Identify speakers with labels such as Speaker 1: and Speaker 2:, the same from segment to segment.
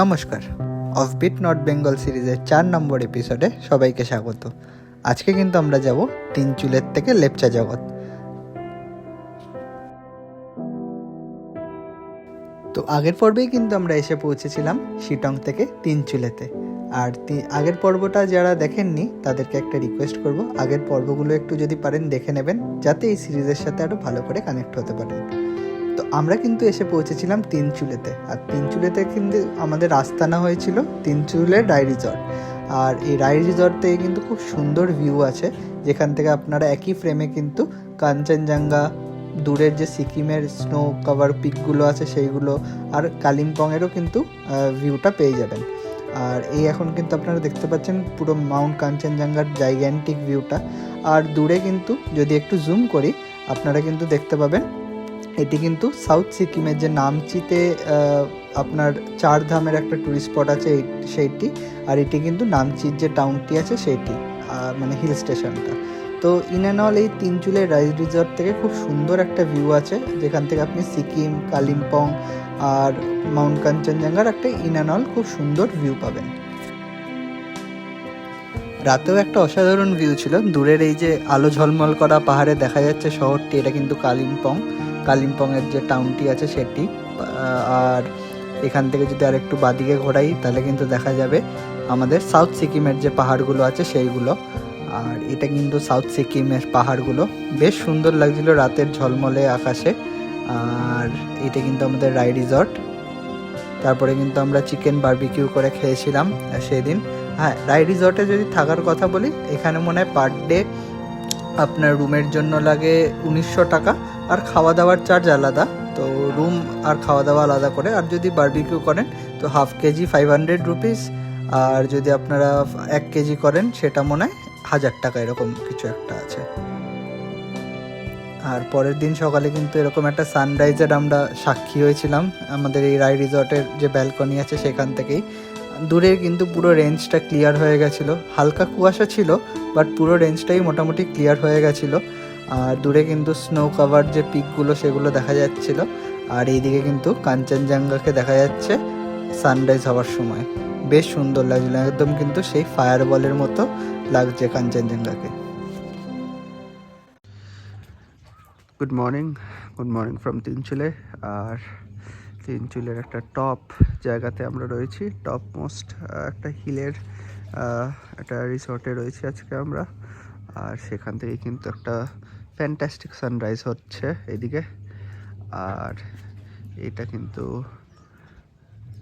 Speaker 1: নমস্কার, offbeat north Bengal সিরিজের 4 নম্বর এপিসোডে সবাইকে স্বাগত। আজকে কিন্তু আমরা যাব তিনচুলের থেকে লেপচা জগৎ। তো আগের পর্বেই কিন্তু আমরা এসে পৌঁছেছিলাম শিটং থেকে তিনচুলেতে। আর আগের পর্বটা যারা দেখেননি তাদেরকে একটা রিকোয়েস্ট করব, আগের পর্বগুলো একটু যদি পারেন দেখে নেবেন, যাতে এই সিরিজের সাথে আরও ভালো করে কানেক্ট হতে পারেন। তো আমরা কিন্তু এসে পৌঁছেছিলাম তিনচুলেতে, আর তিনচুলেতে কিন্তু আমাদের আস্তানা হয়েছিল তিনচুলের রায় রিসর্ট। আর এই রায় রিসর্ট থেকে কিন্তু খুব সুন্দর ভিউ আছে, যেখান থেকে আপনারা একই ফ্রেমে কিন্তু কাঞ্চনজঙ্ঘা, দূরের যে সিকিমের স্নো কভার পিকগুলো আছে সেইগুলো, আর কালিম্পংয়েরও কিন্তু ভিউটা পেয়ে যাবেন। আর এই এখন কিন্তু আপনারা দেখতে পাচ্ছেন পুরো মাউন্ট কাঞ্চনজঙ্ঘার জাইগ্যান্টিক ভিউটা। আর দূরে কিন্তু যদি একটু জুম করি আপনারা কিন্তু দেখতে পাবেন এটি কিন্তু সাউথ সিকিমের যে নামচিতে আপনার 4 ধামের একটা ট্যুরিস্ট স্পট আছে সেইটি, আর এটি কিন্তু নামচির যে টাউনটি আছে সেইটি, মানে হিল স্টেশনটা। তো ইন অ্যান্ড অল এই তিনচুলের রাইজ রিসর্ট থেকে খুব সুন্দর একটা ভিউ আছে, যেখান থেকে আপনি সিকিম, কালিম্পং আর মাউন্ট কাঞ্চনজঙ্ঘার একটা ইন অ্যান্ড অল খুব সুন্দর ভিউ পাবেন। রাতেও একটা অসাধারণ ভিউ ছিল, দূরের এই যে আলো ঝলমল করা পাহাড়ে দেখা যাচ্ছে শহরটি, এটা কিন্তু কালিম্পংয়ের যে টাউনটি আছে সেটি। আর এখান থেকে যদি আর একটু বাদিকে ঘোরাই তাহলে কিন্তু দেখা যাবে আমাদের সাউথ সিকিমের যে পাহাড়গুলো আছে সেইগুলো। আর এটা কিন্তু সাউথ সিকিমের পাহাড়গুলো বেশ সুন্দর লাগছিল রাতের ঝলমলে আকাশে। আর এটা কিন্তু আমাদের রায় রিসর্ট। তারপরে কিন্তু আমরা চিকেন বারবিকিউ করে খেয়েছিলাম সেদিন। হ্যাঁ, রায় রিসর্টে যদি থাকার কথা বলি, এখানে মনে হয় পার ডে আপনার রুমের জন্য লাগে 1900 টাকা, আর খাওয়া দাওয়ার চার্জ আলাদা। তো রুম আর খাওয়া দাওয়া আলাদা করে। আর যদি বারবিকিউ করেন তো হাফ কেজি 500 রুপিস, আর যদি আপনারা 1 কেজি করেন সেটা মনে হয় 1000 টাকা, এরকম কিছু একটা আছে। আর পরের দিন সকালে কিন্তু এরকম একটা সানরাইজের আমরা সাক্ষী হয়েছিলাম আমাদের এই রায় রিসর্টের যে ব্যালকনি আছে সেখান থেকেই। দূরে কিন্তু পুরো রেঞ্জটা ক্লিয়ার হয়ে গেছিলো, হালকা কুয়াশা ছিল বাট পুরো রেঞ্জটাই মোটামুটি ক্লিয়ার হয়ে গেছিলো। আর দূরে কিন্তু স্নো কাভার যে পিকগুলো সেগুলো দেখা যাচ্ছিল। আর এইদিকে কিন্তু কাঞ্চনজঙ্ঘাকে দেখা যাচ্ছে সানরাইজ হওয়ার সময়, বেশ সুন্দর লাগছিল, একদম কিন্তু সেই ফায়ার বলের মতো লাগছে কাঞ্চনজঙ্ঘাকে। Good morning from Tinchuley. আর তিনচুলের একটা টপ জায়গাতে আমরা রয়েছি, টপ মোস্ট একটা হিলের একটা রিসর্টে রয়েছি আজকে আমরা। আর সেখান থেকে কিন্তু একটা ফ্যান্টাস্টিক সানরাইজ হচ্ছে এদিকে। আর এটা কিন্তু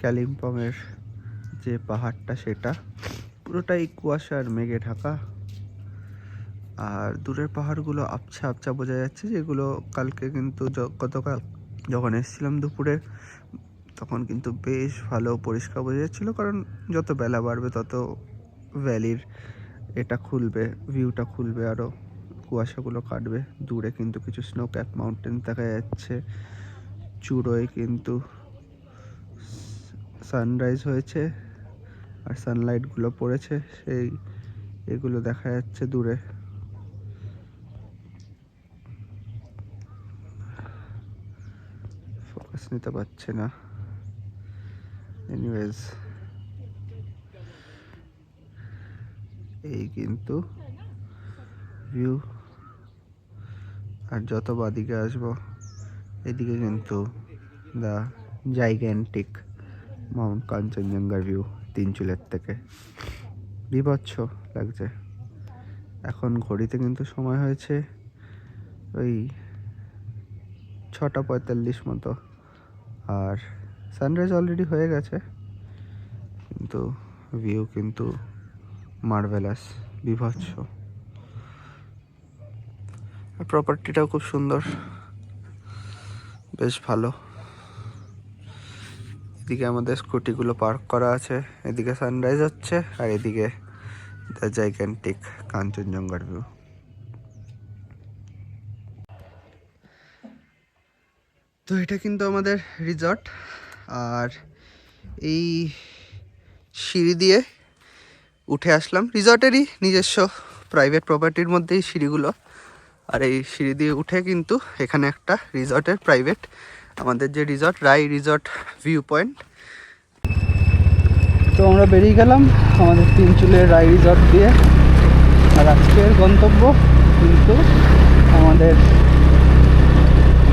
Speaker 1: কালিম্পংয়ের যে পাহাড়টা সেটা পুরোটাই কুয়াশা আর মেঘে ঢাকা। আর দূরের পাহাড়গুলো আবছা আবছা বোঝা যাচ্ছে, যেগুলো কালকে কিন্তু গতকাল যখন এসেছিলাম দুপুরে তখন কিন্তু বেশ ভালো পরিষ্কার বোঝা যাচ্ছিলো, কারণ যত বেলা বাড়বে তত ভ্যালির এটা খুলবে, ভিউটা খুলবে, আরও কুয়াশাগুলো কাটবে। দূরে কিন্তু কিছু স্নো ক্যাপ মাউন্টেন দেখা যাচ্ছে, চূড়োয় কিন্তু সানরাইজ হয়েছে আর সানলাইটগুলো পড়েছে, সেই এগুলো দেখা যাচ্ছে দূরে। ফোকাস নিতে পারছে না, এনিওয়েজ এই কিন্তু ভিউ। আর যত বাদিকে আসবো এদিকে কিন্তু দ্য জাইগ্যান্টিক মাউন্ট কাঞ্চনজঙ্ঘার ভিউ তিনচুলের থেকে বিভৎস লাগছে। এখন ঘড়িতে কিন্তু সময় হয়েছে ওই 6:45 মতো, আর সানরাইজ অলরেডি হয়ে গেছে, কিন্তু ভিউ কিন্তু মার্ভেলাস, বিভৎস। প্রপার্টিটাও খুব সুন্দর, বেশ ভালো। এদিকে আমাদের স্কুটিগুলো পার্ক করা আছে, এদিকে সানরাইজ হচ্ছে আর এদিকে দ্য জাইগ্যান্টিক কাঞ্চনজঙ্ঘার ভিউ। তো এটা কিন্তু আমাদের রিসর্ট, আর এই সিঁড়ি দিয়ে উঠে আসলাম, রিসর্টেরই নিজস্ব প্রাইভেট প্রপার্টির মধ্যেই সিঁড়িগুলো। আর এই সিঁড়ি দিয়ে উঠে কিন্তু এখানে একটা রিসর্টের প্রাইভেট আমাদের যে রিসর্ট রায় রিসর্ট ভিউ পয়েন্ট, আমরা বেরিয়ে গেলাম আমাদের তিনচুলের রায় রিসর্ট দিয়ে। আর আজকের গন্তব্য কিন্তু আমাদের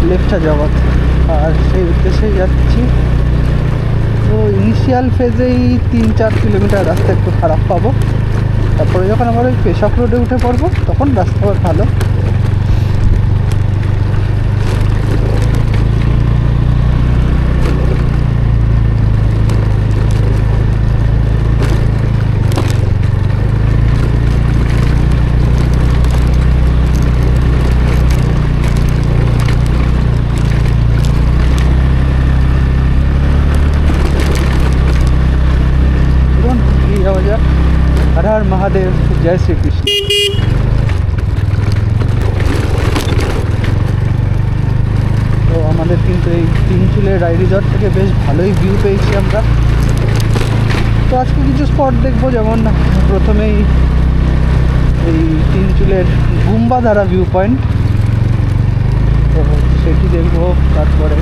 Speaker 1: লেপচা জগৎ, আর সেই উদ্দেশ্যেই যাচ্ছি। তো ইনিশিয়াল ফেজেই 3-4 কিলোমিটার রাস্তা একটু খারাপ পাবো, তারপরে যখন আবার ওই পেশক রোডে উঠে পড়বো তখন রাস্তা আবার ভালো। हर हर महादेव, जय श्री कृष्ण। তো আমাদের কিন্তু এই তিনচুলের রায় রিসর্ট থেকে বেশ ভালোই ভিউ পেয়েছি আমরা। তো আজকে কিছু স্পট দেখবো, যেমন প্রথমেই এই তিনচুলের গুম্বাধারা ভিউ পয়েন্ট, তো সেটি দেখবো। তারপরে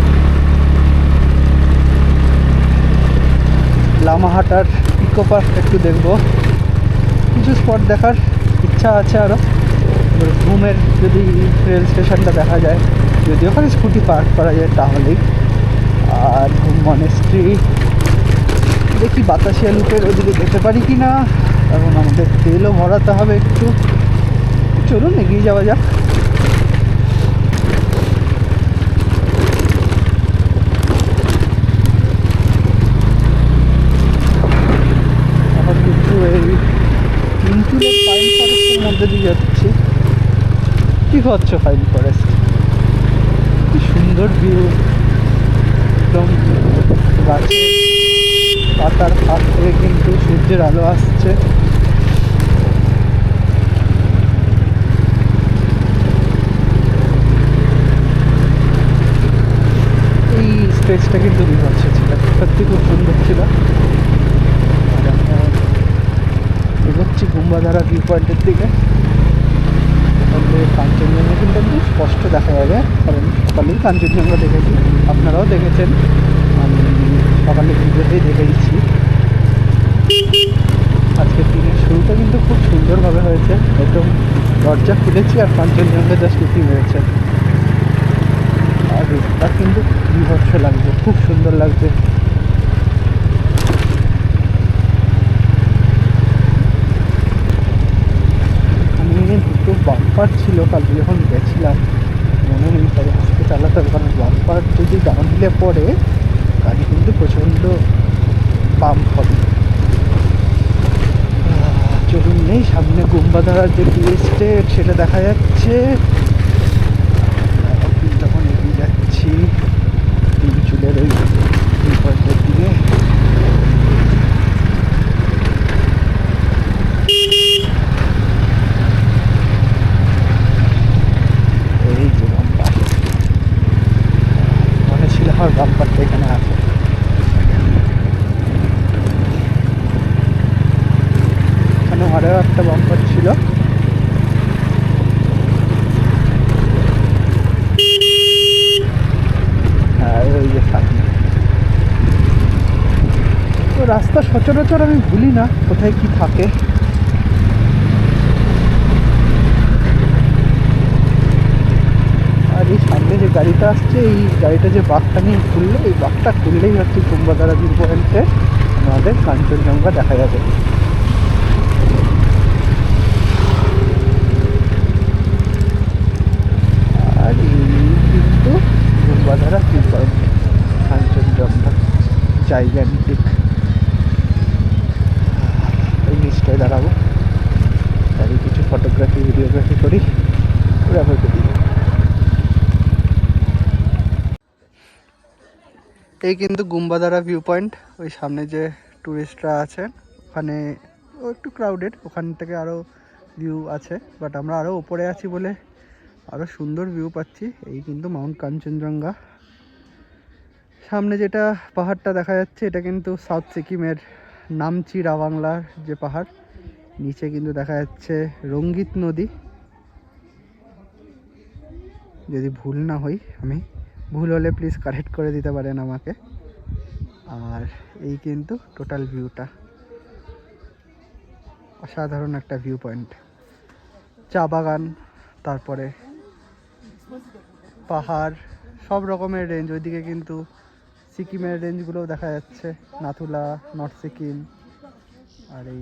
Speaker 1: লামাহাটার ইকো পার্ক একটু দেখবো। কিছু স্পট দেখার ইচ্ছা আছে আরও। ঘুমের যদি রেল স্টেশনটা দেখা যায়, যদি ওখানে স্কুটি পার্ক করা যায় তাহলেই। আর ঘুম মনেস্ট্রি দেখি বাতাসিয়া লুপের ওদিকে যেতে পারি কি না, কারণ আমাদের তেলও ভরাতে হবে একটু। চলুন এগিয়ে যাওয়া যাক। এখন কিন্তু এই তিনচুলের পাইন ফরেস্টের মধ্যে দিয়ে যাচ্ছি। কি হচ্ছে পাইন ফরেস্ট, কি সুন্দর ভিউ, একদম গাছের পাতার ফাঁক থেকে কিন্তু সূর্যের আলো আসছে। এই স্টেজটা কিন্তু বিভৎস ছিল, সত্যি খুব সুন্দর ছিল। এগোচ্ছি গুম্বাধারা ভিউ পয়েন্টের দিকে। কাঞ্চনজঙ্ঘা কিন্তু একদম স্পষ্ট দেখা যাবে, কারণ সকালেই কাঞ্চনজঙ্ঘা দেখেছি, আপনারাও দেখেছেন, আমি সকালে ভিডিওতেই দেখে দিচ্ছি। আজকের দিনের শুরুটা কিন্তু খুব সুন্দরভাবে হয়েছে, একদম দরজা খুলেছি আর কাঞ্চনজঙ্ঘা জাস্ট উঠি হয়েছে। আর রূপটা কিন্তু বিভৎস লাগছে, খুব সুন্দর লাগছে। দুটো বাম্পার ছিল কালকে যখন গেছিলাম, মনে নেই, তবে আজকে চালাতে হবে, কারণ বাম্পার যদি ডাউন হিলে পড়ে গাড়ি কিন্তু প্রচণ্ড পাম্প হবে। চলুন নেই, সামনে গুম্বাধারার যে টি এস্টেট সেটা দেখা যাচ্ছে। তখন এগিয়ে যাচ্ছি তিনচুলের ওই পয়েন্টের দিকে। আমার বাম্পারটা এখানে আছে। এখানে আরও একটা বাম্পার ছিল। হ্যাঁ, ওই যে সামনে। তো রাস্তা সচরাচর আমি ভুলি না কোথায় কি থাকে। আর এই সামনে যে গাড়িটা আসছে, এই গাড়িটা যে বাঁকটা নিয়ে খুললে, এই বাঁকটা খুললেই হচ্ছে গুম্বাধারা ভিউ পয়েন্টে আমাদের কাঞ্চনজঙ্ঘা দেখা যাবে। আর এই কিন্তু গুম্বাধারা ভিউ পয়েন্ট, কাঞ্চনজঙ্ঘা জাইগ্যান্টিক। এই নিচটায় দাঁড়াবো, তারই কিছু ফটোগ্রাফি ভিডিওগ্রাফি করি, ওরা হয়তো দিই। এই কিন্তু গুম্বাধারা ভিউ পয়েন্ট, ওই সামনে যে টুরিস্টরা আছে ওখানে একটু ক্রাউডেড, ওখান থেকে আরও ভিউ আছে, বাট আমরা আরও ওপরে আছি বলে আরও সুন্দর ভিউ পাচ্ছি। এই কিন্তু মাউন্ট কাঞ্চনজঙ্ঘা। সামনে যেটা পাহাড়টা দেখা যাচ্ছে এটা কিন্তু সাউথ সিকিমের নামচি রাবাংলার যে পাহাড়। নিচে কিন্তু দেখা যাচ্ছে রঙ্গিত নদী, যদি ভুল না হই, আমি ভুল হলে প্লিজ কারেক্ট করে দিতে পারেন আমাকে। আর এই কিন্তু টোটাল ভিউটা। অসাধারণ একটা ভিউ পয়েন্ট, চা বাগান, তারপরে পাহাড়, সব রকমের রেঞ্জ। ওইদিকে কিন্তু সিকিমের রেঞ্জগুলোও দেখা যাচ্ছে, নাথুলা, নর্থ সিকিম, আর এই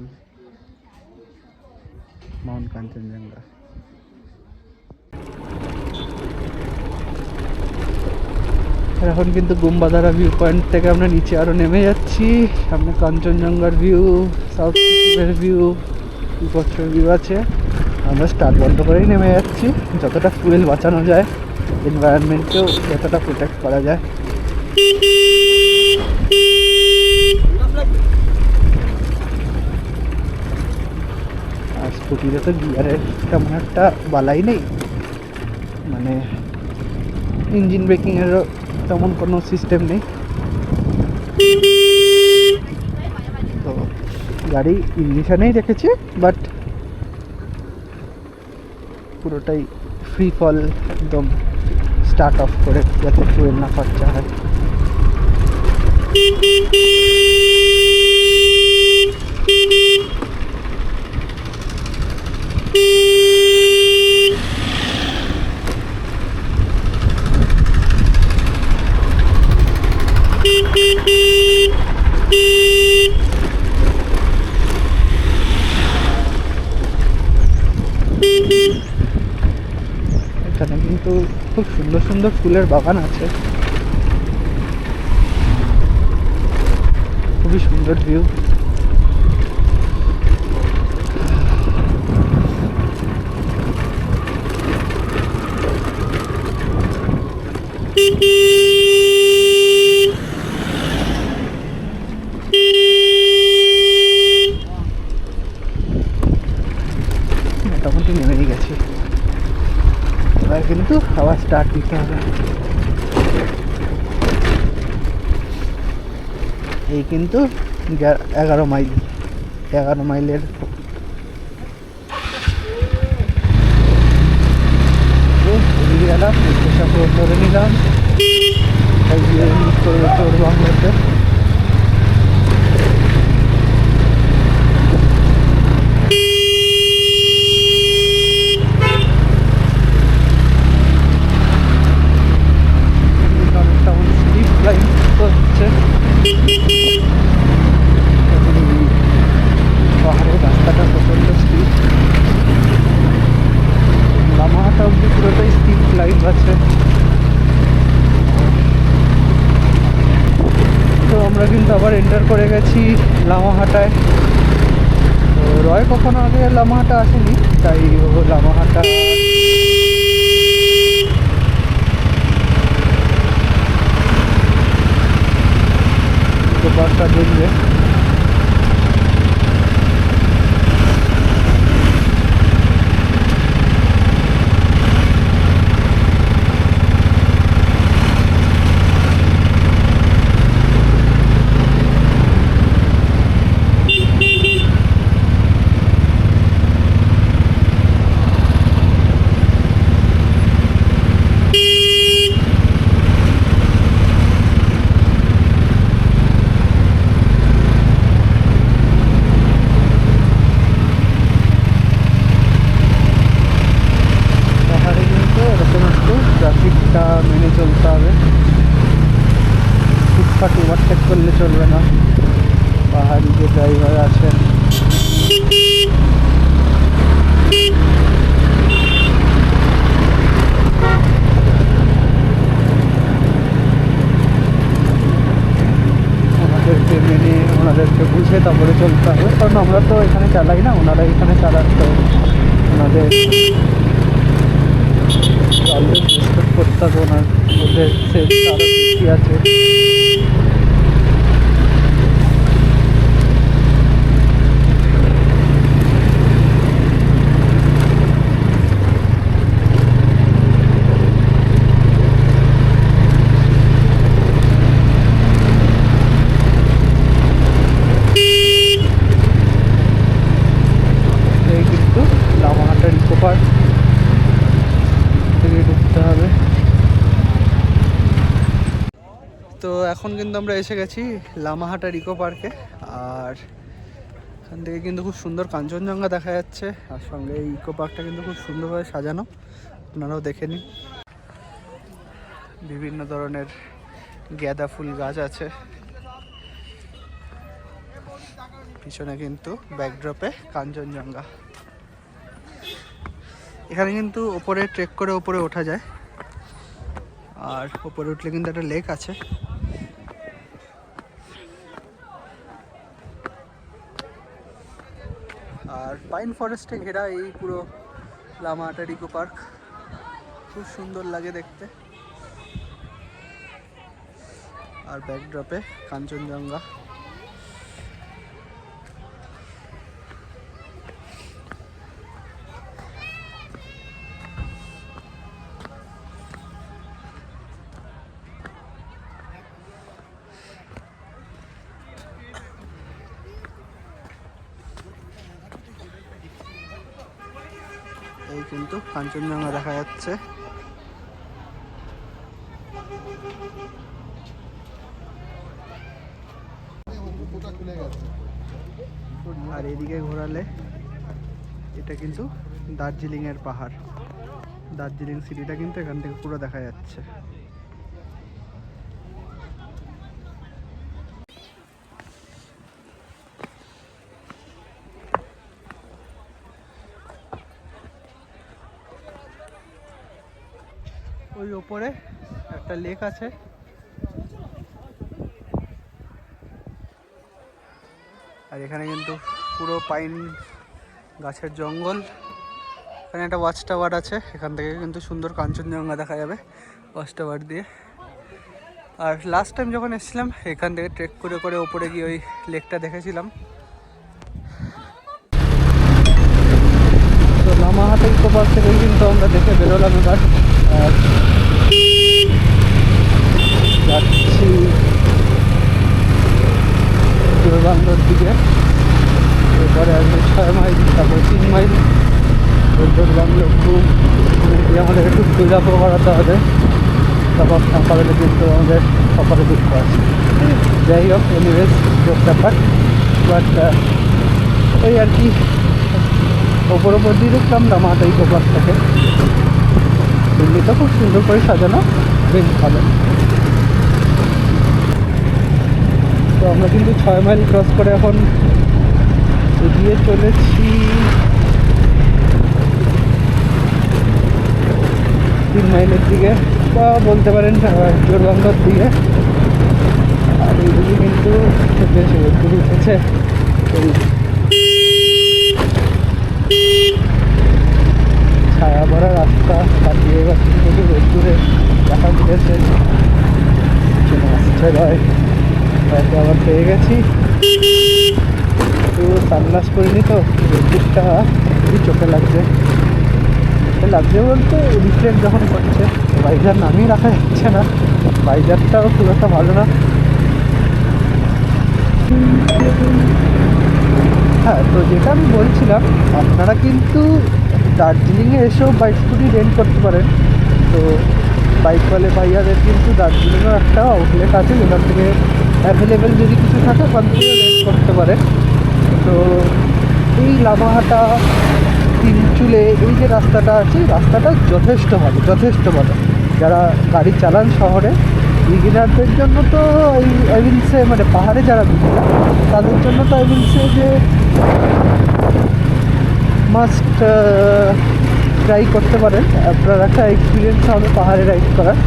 Speaker 1: মাউন্ট কাঞ্চনজঙ্ঘা। এখন কিন্তু গুম্বাদারা ভিউ পয়েন্ট থেকে আমরা নিচে আরো নেমে যাচ্ছি। সামনে কাঞ্চনজঙ্ঘার ভিউ, সাউথ সিকিমের ভিউ, বছর ভিউ আছে। আমরা স্টার্ট বন্ধ করেই নেমে যাচ্ছি, যতটা ফুয়েল বাঁচানো যায়, এনভায়রনমেন্টকেও যতটা প্রোটেক্ট করা যায়। আর স্কুটিতে তো গিয়ারের তেমন একটা বালাই নেই, মানে ইঞ্জিন ব্রেকিংয়েরও তেমন কোনো সিস্টেম নেই। তো গাড়ি ইগনিশনেই রেখেছে, বাট পুরোটাই ফ্রি ফল, একদম স্টার্ট অফ করে, যাতে ফুয়েল না খরচা হয়। এখানে কিন্তু খুব সুন্দর সুন্দর ফুলের বাগান আছে, খুবই সুন্দর ভিউ। মোটামুটি নেমেই গেছি, এবার কিন্তু আবার স্টার্ট দিতে হবে। এই কিন্তু 11 মাইল, 11 মাইলের গেলাম, ধরে নিলাম বাংলাতে। পাহাড়ের রাস্তাটা প্রচন্ড স্টিপ, লামাহাটা অব্দি পুরোটাই স্টিপ ক্লাইম্ব আছে। তো আমরা কিন্তু আবার এন্টার করে গেছি লামাহাটায়। তো রয় কখনো আগে লামাহাটা আসেনি, তাই ও লামাহাটা বাসটা দেখবে। ট্রাফিকটা মেনে চলতে হবে, ফুটপাথ ওভারটেক করলে চলবে না। পাহাড়ি যে ড্রাইভার আছেন ওনাদেরকে মেনে, ওনাদেরকে বুঝে তারপরে চলতে হবে, কারণ আমরা তো এখানে চালাই না, ওনারা এখানে চালান, তো ওনাদের রেসপেক্ট করতে হবে, ওনার মধ্যে সেফটি আরও বেশি আছে। এই কিন্তু লামাহাটার ইকো পার্ক থেকে ঢুকতে হবে। তো এখন কিন্তু আমরা এসে গেছি লামাহাটার ইকো পার্কে, আর এখান থেকে কিন্তু খুব সুন্দর কাঞ্চনজঙ্ঘা দেখা যাচ্ছে, আর সঙ্গে এই ইকো পার্কটা কিন্তু খুব সুন্দরভাবে সাজানো, আপনারাও দেখে নিন। বিভিন্ন ধরনের গাঁদা ফুল গাছ আছে, পিছনে কিন্তু ব্যাকড্রপে কাঞ্চনজঙ্ঘা। এখানে কিন্তু ওপরে ট্রেক করে ওপরে ওঠা যায়, আর ওপরে উঠলে কিন্তু একটা লেক আছে। আর পাইন ফরেস্টে ঘেরা এই পুরো লামাহাটার ইকো পার্ক, খুব সুন্দর লাগে দেখতে। আর ব্যাকড্রপে কাঞ্চনজঙ্ঘা। এই কিন্তু কাঞ্চনজঙ্ঘা দেখা যাচ্ছে। আর এদিকে ঘোরালে এটা কিন্তু দার্জিলিং এর পাহাড়, দার্জিলিং সিটিটা কিন্তু এখান থেকে পুরো দেখা যাচ্ছে। ওই ওপরে একটা লেক আছে, আর এখানে কিন্তু পুরো পাইন গাছের জঙ্গল। এখানে একটা ওয়াচ টাওয়ার আছে, এখান থেকে কিন্তু সুন্দর কাঞ্চনজঙ্ঘা দেখা যাবে ওয়াচ টাওয়ার দিয়ে। আর লাস্ট টাইম যখন এসেছিলাম এখান থেকে ট্রেক করে করে ওপরে গিয়ে ওই লেকটা দেখেছিলাম। তো লামাহাটা ইকো পার্ক থেকেই কিন্তু আমরা দেখে বেরোলাম এবার, আর যাচ্ছি জোরবাংলোর দিকে। এরপরে আসবে 6 মাইল, তারপরে 3 মাইল জোরবাংলো ঘুম দিয়ে আমাদের একটু পূজাপো করাতে হবে, তারপর সকালে কিন্তু আমাদের সকালে দুঃখ আছে। যাই হোক, এনিওয়েজ ব্যাপার, বাট ওই আর কি ওপর ওপর দিয়ে দেখলাম লামাহাটা ইকো পার্ক থেকে। দিল্লিটা খুব সুন্দর করে সাজানো, বেশ ভালো। তো আমরা কিন্তু 6 মাইল ক্রস করে এখন এগিয়ে চলেছি 3 মাইলের দিকে, বা বলতে পারেন জোরবাংলার দিকে। আর এইদিকে কিন্তু বেশ রোদ্দুর উঠেছে, ছায়া ভরা রাস্তা কাটিয়ে এবার কিন্তু রোদ্দুরে দেখা দিয়েছে। আবার পেয়ে গেছি, একটু সানগ্লাস করিনি তো রোদ্দুরটা খুবই চোখে লাগছে বলতে রিফ্লেক্ট যখন করছে। বাইজার নামিয়ে রাখা যাচ্ছে না, বাইজারটাও খুব একটা ভালো না। হ্যাঁ, তো যেটা আমি বলছিলাম, আপনারা কিন্তু দার্জিলিংয়ে এসেও বাইক স্কুটি রেন্ট করতে পারেন। তো বাইকওয়ালে ভাইয়াদের কিন্তু দার্জিলিংয়েও একটা আউটলেট আছে, যেখান থেকে অ্যাভেলেবেল যদি কিছু থাকে ওখান থেকে রেন্ট করতে পারে। তো এই লামাহাটা তিনচুলে এই যে রাস্তাটা আছে, রাস্তাটা যথেষ্ট ভালো। যারা গাড়ি চালান শহরে, বিগিনারদের জন্য তো আই উইল সে, মানে পাহাড়ে যারা বিগিনার তাদের জন্য তো আই উইল সে যে মাস্ট ট্রাই করতে পারেন। আপনার একটা এক্সপিরিয়েন্স হবে পাহাড়ে রাইড করার।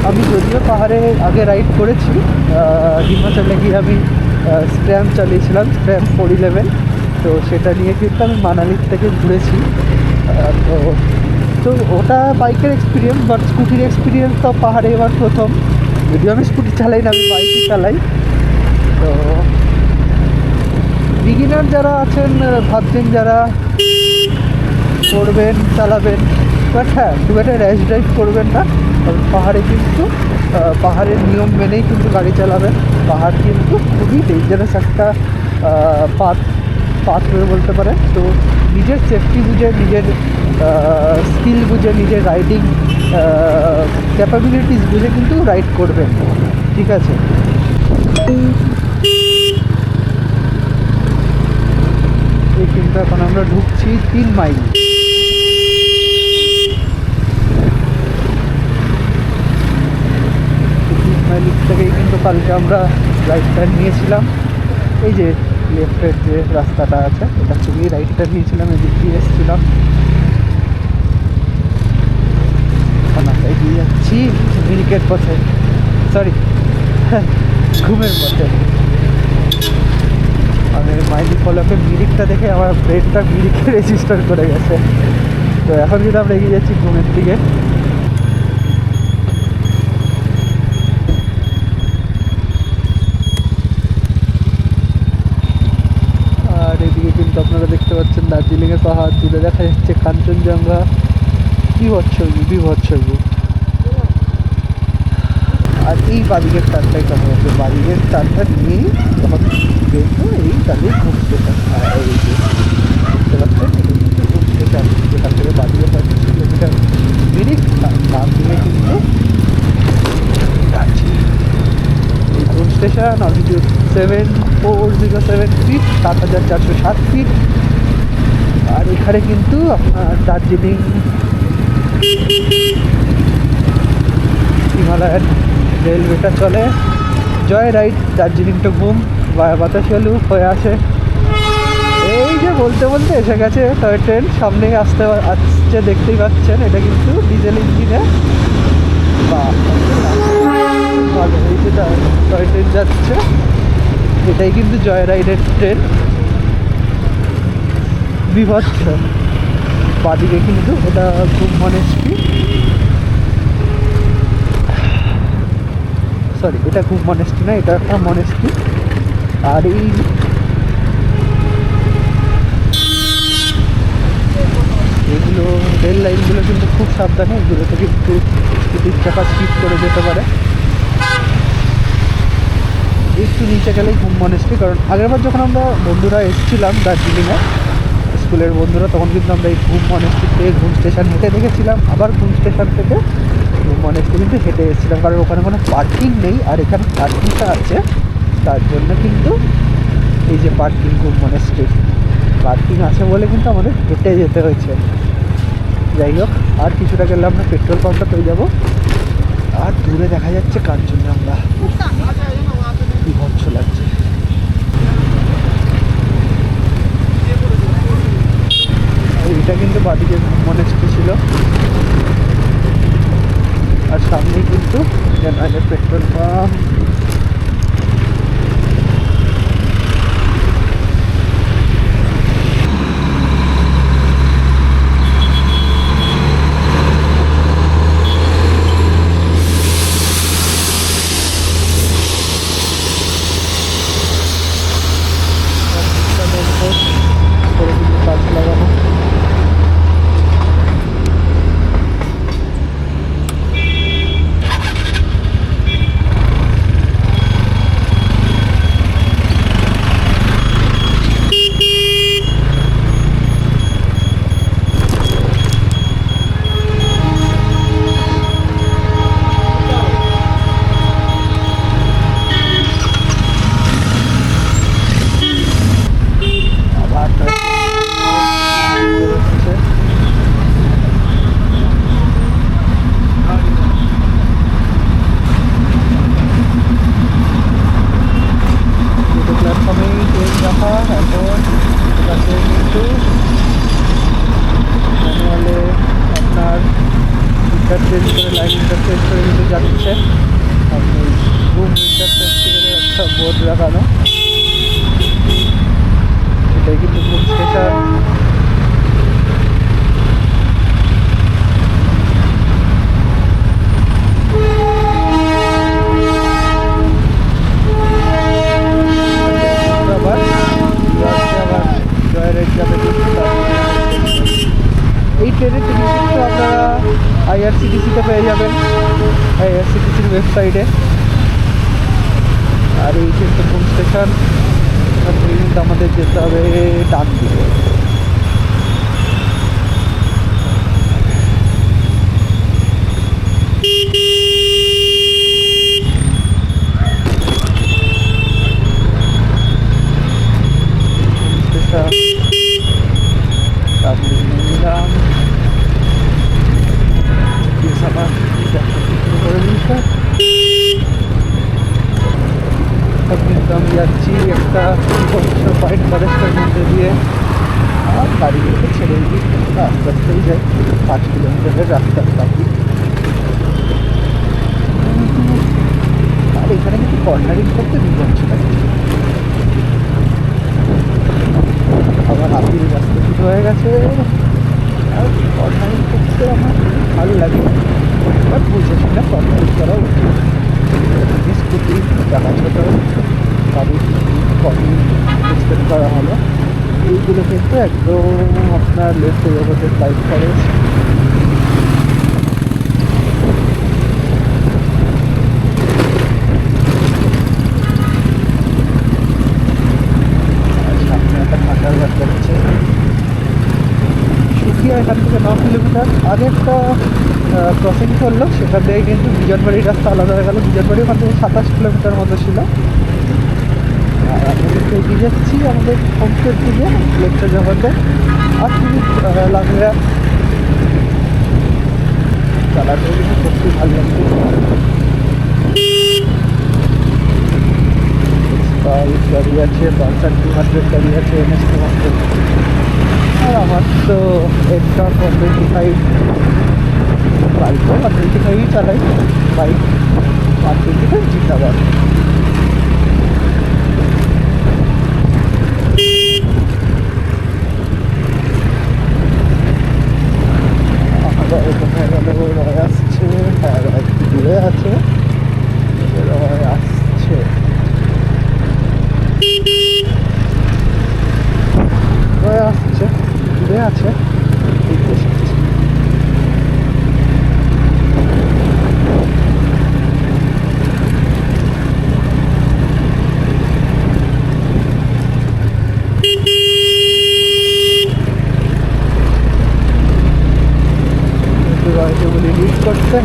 Speaker 1: আমি যদিও পাহাড়ে আগে রাইড করেছি, হিমাচলে গিয়ে আমি স্ট্র্যাম চালিয়েছিলাম, স্ট্র্যাম 411। তো সেটা নিয়ে কিন্তু আমি মানালির থেকে ঘুরেছি। তো ওটা বাইকের এক্সপিরিয়েন্স, বাট স্কুটির এক্সপিরিয়েন্স তো পাহাড়ে এবার প্রথম। যদিও আমি স্কুটি চালাই না, আমি বাইকই চালাই। তো বিগিনার যারা আছেন, ভাবছেন যারা করবেন, চালাবেন, বাট হ্যাঁ খুব একটা র্যাশ ড্রাইভ করবেন না। পাহাড়ে কিন্তু পাহাড়ের নিয়ম মেনেই কিন্তু গাড়ি চালাবেন। পাহাড় কিন্তু খুবই ডেঞ্জারাস একটা পাথ বলতে পারেন। তো নিজের সেফটি বুঝে, নিজের স্কিল বুঝে, নিজের রাইডিং ক্যাপাবিলিটিস বুঝে কিন্তু রাইড করবেন, ঠিক আছে? এই কিন্তু এখন আমরা ঢুকছি 3 মাইল। 3 মাইল থেকেই কিন্তু কালকে আমরা রাইডটা নিয়েছিলাম। এই যে লেফটের যে রাস্তাটা আছে এটা থেকেই রাইডটা নিয়েছিলাম, এদিক দিয়ে এসেছিলাম। এখন আমরা এগিয়ে যাচ্ছি মিরিকের পথে, সরি ঘুমের পথে। আমি মাইলি ফলকে মিরিকটা দেখে আমার ব্রেনটা মিরিকে রেজিস্টার করে গেছে। তো এখন কিন্তু আমরা এগিয়ে যাচ্ছি ঘুমের দিকে। আর এদিকে কিন্তু আপনারা দেখতে পাচ্ছেন দার্জিলিংয়ের পাহাড়, দূরে দেখা যাচ্ছে কাঞ্চনজঙ্ঘা। বিভৎস ভিউ। আর এই বাদিকের টানটাই কথা হচ্ছে, বাদিকের টানটা নিয়েই তখন দেখবো এই তাদের ঘুম স্টেশন। এই যে দেখতে পাচ্ছেন ঘুম স্টেশন, যেখান থেকে বাদিকে 35 কিলোমিটার মিরিক, নাম দিকে কিন্তু দার্জিলিং। এই ঘুম স্টেশন অল্টিটিউড 7407 ফিট, 7407 ফিট। আর এখানে কিন্তু আপনার দার্জিলিং হিমালয়ান রেলওয়েটা চলে। জয় রাইড দার্জিলিং টু ঘুম ভায়া বাতাসিয়ালু হয়ে আসে। এই যে বলতে বলতে এসে গেছে টয় ট্রেন, সামনেই আসছে দেখতেই পাচ্ছেন। এটা কিন্তু ডিজেল ইঞ্জিনে, বা ভালো এই যে টয় ট্রেন যাচ্ছে, এটাই কিন্তু জয় রাইডের ট্রেন। বিভৎস। বাদিকে কিন্তু এটা ঘুম মনেস্ট্রি, সরি এটা ঘুম মনেস্ট্রি না, এটা একটা মনেস্ট্রি। আর এই এগুলো রেল লাইনগুলো কিন্তু খুব সাবধানে, এগুলোতে কিন্তু স্কুটির চাকা স্কিপ করে যেতে পারে। একটু নিচে গেলেই ঘুম মনেস্ট্রি। কারণ আগেরবার যখন আমরা বন্ধুরা এসেছিলাম দার্জিলিংয়ে, স্কুলের বন্ধুরা, তখন কিন্তু আমরা এই ঘুম মনেস্ট্রি থেকে ঘুম স্টেশন হেঁটে দেখেছিলাম, আবার ঘুম স্টেশন থেকে ঘুম মনেস্ট্রি কিন্তু হেঁটে এসেছিলাম। কারণ ওখানে কোনো পার্কিং নেই, আর এখানে পার্কিংটা আছে, তার জন্য কিন্তু এই যে পার্কিং ঘুম মনেস্ট্রি পার্কিং আছে বলে কিন্তু আমাদের হেঁটে যেতে হয়েছে। যাই হোক, আর কিছুটা গেলে আমরা পেট্রোল পাম্পটা পেয়ে যাবো। আর দূরে দেখা যাচ্ছে কাঞ্চনজঙ্ঘা, বিভৎস লাগছে। এটা কিন্তু বাদিকে মনেস্ট্রি ছিল, আর সামনেই কিন্তু জেনারেল পেট্রোল পাম্প। গাছ লাগানো, চেঞ্জ করে লাইনটা চেঞ্জ করে কিন্তু যাচ্ছে। আপনি ঘুম উইন্টার ফেস্টিভ্যালের একটা বোর্ড লাগানো, এটাই কিন্তু ঘুম স্টেশন। এই ট্রেনের টিকিট কিন্তু আপনারা IRCTC-তে পেয়ে যাবেন, IRCTC-র ওয়েবসাইটে। আর এই কিন্তু ঘুম স্টেশন, কিন্তু আমাদের যেতে হবে ডান দিকে। থেকে ছেড়ে দিই, আস্তে আস্তেই যাই। 5 কিলোমিটারের রাস্তা বাকি। আর এখানে কিন্তু কর্নারিং করতে বিপদ লাগে। আবার হাতির রাস্তা শুরু হয়ে গেছে। আর কর্নারিং করতে আমার ভালো লাগে, বাট বুঝেছি না কর্নারিং করা উচিত। স্কুটি টাকা ছোট গাড়ির কপি এক্সপেক্ট করা হলো। এইগুলো কিন্তু একদম আপনার লেফট জগতের বাইক ফরেস্ট। সামনে একটা ফাঁকার রাস্তা হচ্ছে সুখিয়া, এখান থেকে 9 কিলোমিটার। আগে একটা ক্রসিং করলো, সেখান থেকে কিন্তু বিজনবাড়ির রাস্তা আলাদা হয়ে গেল। বিজনবাড়ি ওখান থেকে 27 কিলোমিটার মতো ছিল। আর আমরা কিন্তু এগিয়ে যাচ্ছি আমাদের হোমস্টের দিকে, লেকচার জগতে। আর মিনিট লাগবে, চালাতেও কিন্তু সত্যি ভালো লাগছে। গাড়ি আছে, পালসার 200 গাড়ি আছে, NS 200। আর আমার তো এক্সট্রার 125 বাইক, 125ই চালাই বাইক। 125 জিন্দাবাদ। রয় আসছে, হ্যাঁ রয় দূরে আছে, রয় আসছে। রয় আসছে, দূরে আছে, দেখতে শিখছে। রয়কে বলি লিড করতে।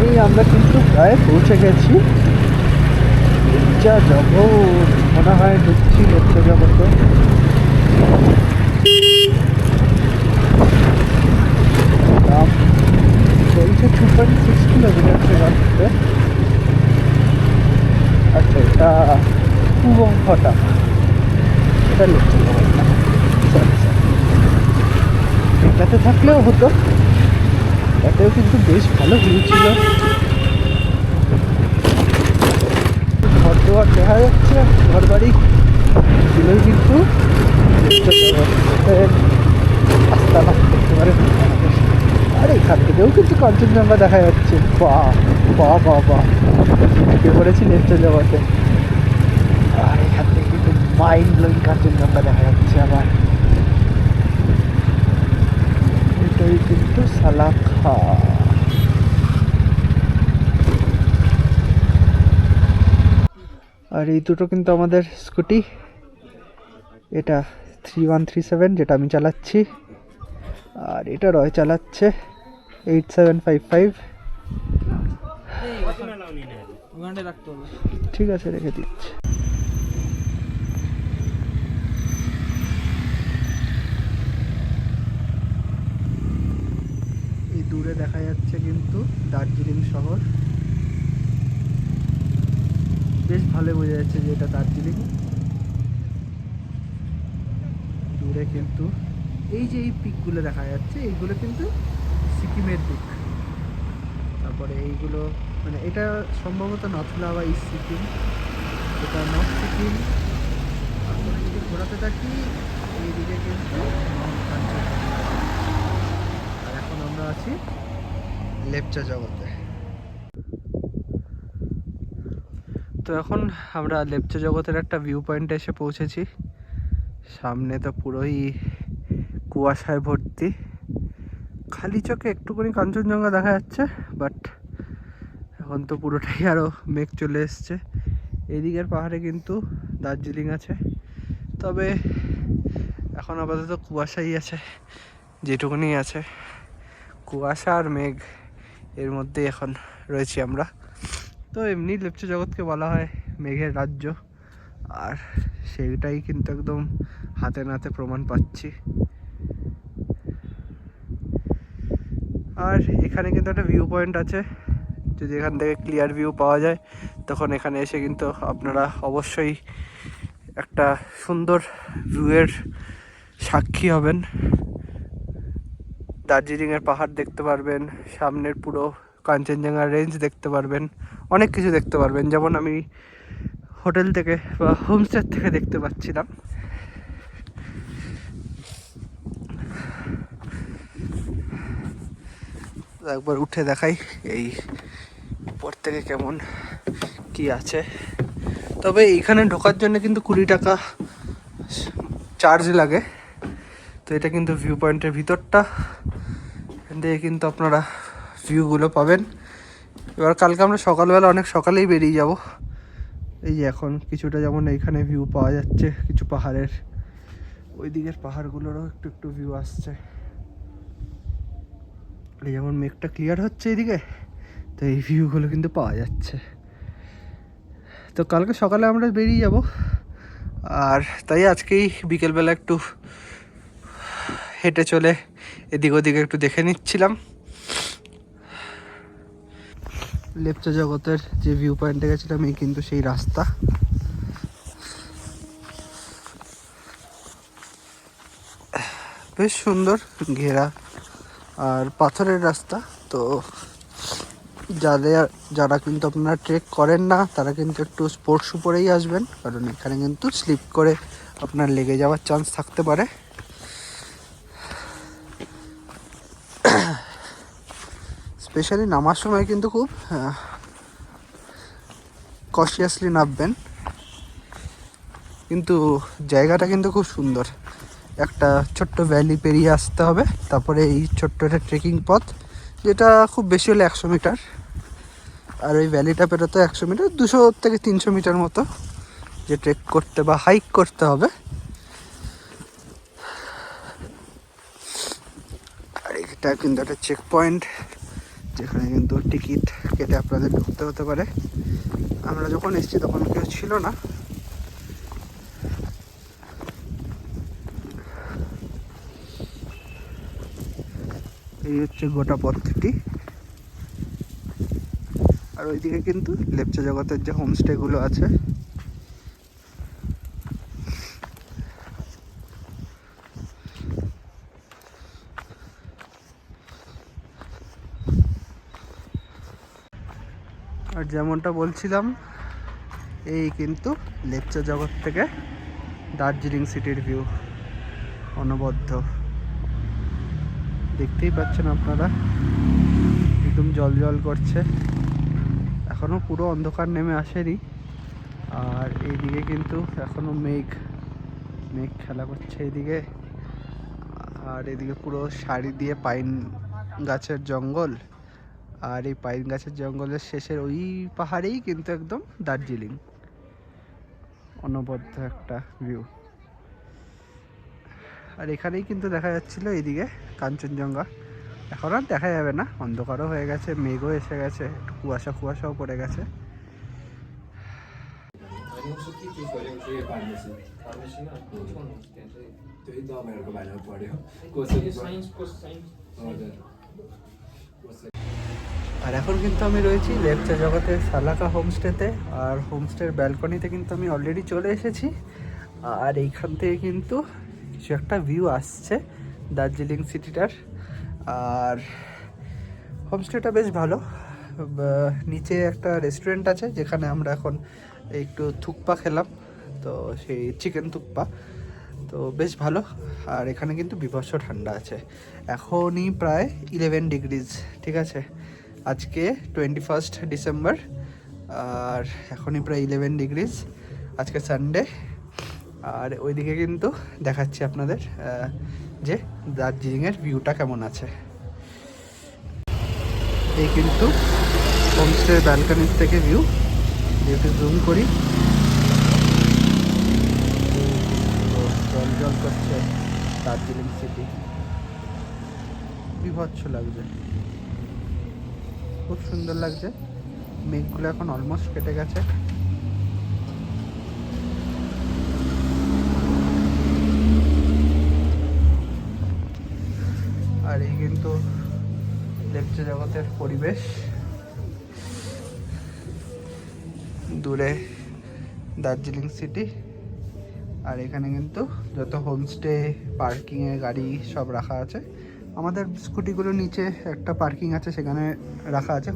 Speaker 1: এই আমরা কিন্তু প্রায় পৌঁছে গেছি লেপচা জগৎ। মনে হয় ঢুকছি লেপচা জগতে। বলছে 2.6 কিলোমিটার রাস্তা। আচ্ছা, এটা কুবংফটা, এটা লেপচা জগৎ না। এটাতে থাকলেও হতো, এটাতেও কিন্তু বেশ ভালো ভিউ ছিল। ঘর দুয়ার দেখা যাচ্ছে, ঘর বাড়ি ছিলই কিন্তু আস্তানা একেবারে। আর এখান থেকেও কিন্তু কাঞ্চনজঙ্ঘা দেখা যাচ্ছে। বাহ বাহ বাহ বাহ, ঢুকে পড়েছি লেপচা জগতে। আর এখান থেকে কিন্তু মাইন্ড ব্লোয়িং কাঞ্চনজঙ্ঘা দেখা যাচ্ছে। আবার এটাই কিন্তু সালাখা। আর এই দুটো কিন্তু আমাদের স্কুটি। এটা 3137 যেটা আমি চালাচ্ছি, আর এটা রয় চালাচ্ছে 8755। ঠিক আছে, রেখে দিচ্ছি। এই দূরে দেখা যাচ্ছে কিন্তু দার্জিলিং শহর। বেশ ভালো বোঝা যাচ্ছে যে এটা দার্জিলিং। দূরে কিন্তু এই যে এই পিকগুলো দেখা যাচ্ছে, এইগুলো কিন্তু সিকিমের পিক। তারপরে এইগুলো মানে এটা সম্ভবত নথলা বা ইস্ট সিকিম, এটা নর্থ সিকিম। তারপরে যদি ঘোরাতে থাকি এইদিকে কিন্তু মাউন্ট কাঞ্চনজঙ্ঘা। আর এখন আমরা আছি লেপচা জগতে। তো এখন আমরা লেপচা জগতের একটা ভিউ পয়েন্টে এসে পৌঁছেছি। সামনে তো পুরোই কুয়াশায় ভর্তি, খালি চোখে একটুখানি কাঞ্চনজঙ্ঘা দেখা যাচ্ছে, বাট এখন তো পুরোটাই আরও মেঘ চলে এসছে। এদিকের পাহাড়ে কিন্তু দার্জিলিং আছে, তবে এখন আপাতত কুয়াশাই আছে, যেটুকুনি আছে কুয়াশা আর মেঘ, এর মধ্যেই এখন রয়েছি আমরা। তো এমনি লেপচা জগৎকে বলা হয় মেঘের রাজ্য, আর সেইটাই কিন্তু একদম হাতে নাতে প্রমাণ পাচ্ছি।
Speaker 2: আর এখানে কিন্তু একটা ভিউ পয়েন্ট আছে, যদি এখান থেকে ক্লিয়ার ভিউ পাওয়া যায় তখন এখানে এসে কিন্তু আপনারা অবশ্যই একটা সুন্দর ভিউয়ের সাক্ষী হবেন। দার্জিলিংয়ের পাহাড় দেখতে পারবেন, সামনের পুরো কাঞ্চনজঙ্ঘা রেঞ্জ দেখতে পারবেন, অনেক কিছু দেখতে পারবেন, যেমন আমি হোটেল থেকে বা হোমস্টে থেকে দেখতে পাচ্ছিলাম। একবার উঠে দেখাই এই উপর থেকে কেমন কি আছে। তবে এইখানে ঢোকার জন্য কিন্তু 20 টাকা চার্জ লাগে। তো এটা কিন্তু ভিউ পয়েন্টের ভিতরটা, এখান থেকে কিন্তু আপনারা ভিউগুলো পাবেন। এবার কালকে আমরা সকালবেলা অনেক সকালেই বেরিয়ে যাব। এই যে এখন কিছুটা যেমন এইখানে ভিউ পাওয়া যাচ্ছে, কিছু পাহাড়ের, ওই দিকের পাহাড়গুলোরও একটু একটু ভিউ আসছে। এই যেমন মেঘটা ক্লিয়ার হচ্ছে এইদিকে, তো এই ভিউগুলো কিন্তু পাওয়া যাচ্ছে। তো কালকে সকালে আমরা বেরিয়ে যাব, আর তাই আজকেই বিকেলবেলা একটু হেঁটে চলে এদিক ওদিকে একটু দেখে নিচ্ছিলাম। লেপচা জগতের যে ভিউ পয়েন্টে গেছিলাম এই কিন্তু সেই রাস্তা। বেশ সুন্দর ঘেরা আর পাথরের রাস্তা। তো যারা কিন্তু আপনারা ট্রেক করেন না তারা কিন্তু একটু স্পোর্টস শু পরেই আসবেন, কারণ এখানে কিন্তু স্লিপ করে আপনার লেগে যাওয়ার চান্স থাকতে পারে। স্পেশালি নামার সময় কিন্তু খুব কশিয়াসলি নামবেন, কিন্তু জায়গাটা কিন্তু খুব সুন্দর। একটা ছোট্ট ভ্যালি পেরিয়ে আসতে হবে, তারপরে এই ছোট্ট একটা ট্রেকিং পথ, যেটা খুব বেশি হলে 100 মিটার। আর ওই ভ্যালিটা পেরোতে 100 মিটার, 200 থেকে 300 মিটার মতো যে ট্রেক করতে বা হাইক করতে হবে। আর এটা কিন্তু একটা চেক পয়েন্ট, যেখানে কিন্তু টিকিট কেটে আপনাদের ঢুকতে হতে পারে। আমরা যখন এসেছি তখন কেউ ছিল না। এই হচ্ছে গোটা পথটি। আর ওইদিকে কিন্তু লেপচা জগতের যে হোমস্টেগুলো আছে, আর যেমনটা বলছিলাম এই কিন্তু লেপচা জগৎ থেকে দার্জিলিং সিটির ভিউ অনবদ্য দেখতেই পাচ্ছেন আপনারা, একদম জল জল করছে, এখনো পুরো অন্ধকার নেমে আসেনি। আর এইদিকে কিন্তু এখনো মেঘ খেলা করছে এইদিকে। আর এদিকে পুরো সারি দিয়ে পাইন গাছের জঙ্গল, আর এই পাইন গাছের জঙ্গলের শেষের ওই পাহাড়েই কিন্তু একদম দার্জিলিং, অনবদ্য একটা ভিউ। আর এখানেই কিন্তু দেখা যাচ্ছিল এইদিকে কাঞ্চনজঙ্ঘা, এখন আর দেখা যাবে না, অন্ধকারও হয়ে গেছে, মেঘও এসে গেছে, একটু কুয়াশাও পড়ে গেছে। আর এখন কিন্তু আমি রয়েছি লেপচা জগতের সালাকা হোমস্টেতে, আর হোমস্টের ব্যালকনিতে কিন্তু আমি অলরেডি চলে এসেছি। আর এইখান থেকে কিন্তু কিছু একটা ভিউ আসছে দার্জিলিং সিটিটার। আর হোমস্টেটা বেশ ভালো, নিচে একটা রেস্টুরেন্ট আছে যেখানে আমরা এখন একটু থুকপা খেলাম, তো সেই চিকেন থুকপা, তো বেশ ভালো। আর এখানে কিন্তু বিভৎস ঠান্ডা আছে, এখনই প্রায় 11 ডিগ্রিজ, ঠিক আছে, আজকে 21 ডিসেম্বর, আর এখনই প্রায় 11 ডিগ্রিজ, আজকে সানডে। আর ওইদিকে কিন্তু দেখাচ্ছি আপনাদের যে দার্জিলিংয়ের ভিউটা কেমন আছে। এই কিন্তু হোমস্টের ব্যালকনির থেকে ভিউ, যেহেতু জুম করি জল জল করছে দার্জিলিং সিটি, বিভৎস লাগছে, খুব সুন্দর লাগছে। মেঘগুলো এখন অলমোস্ট কেটে গেছে। আর এই কিন্তু লেপচা জগতের পরিবেশ, দূরে দার্জিলিং সিটি। আর এখানে কিন্তু যত হোমস্টে পার্কিংয়ের গাড়ি সব রাখা আছে। আমাদের স্কুটিগুলো নিচে একটা পার্কিং আছে, সেখানে রাখা আছে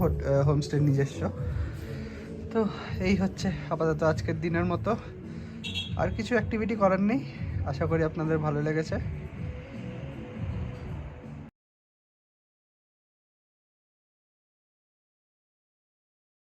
Speaker 2: হোমস্টের নিজস্ব। তো এই হচ্ছে আপাতত আজকের দিনের মতো, আর কিছু অ্যাক্টিভিটি করার নেই। আশা করি আপনাদের ভালো লেগেছে।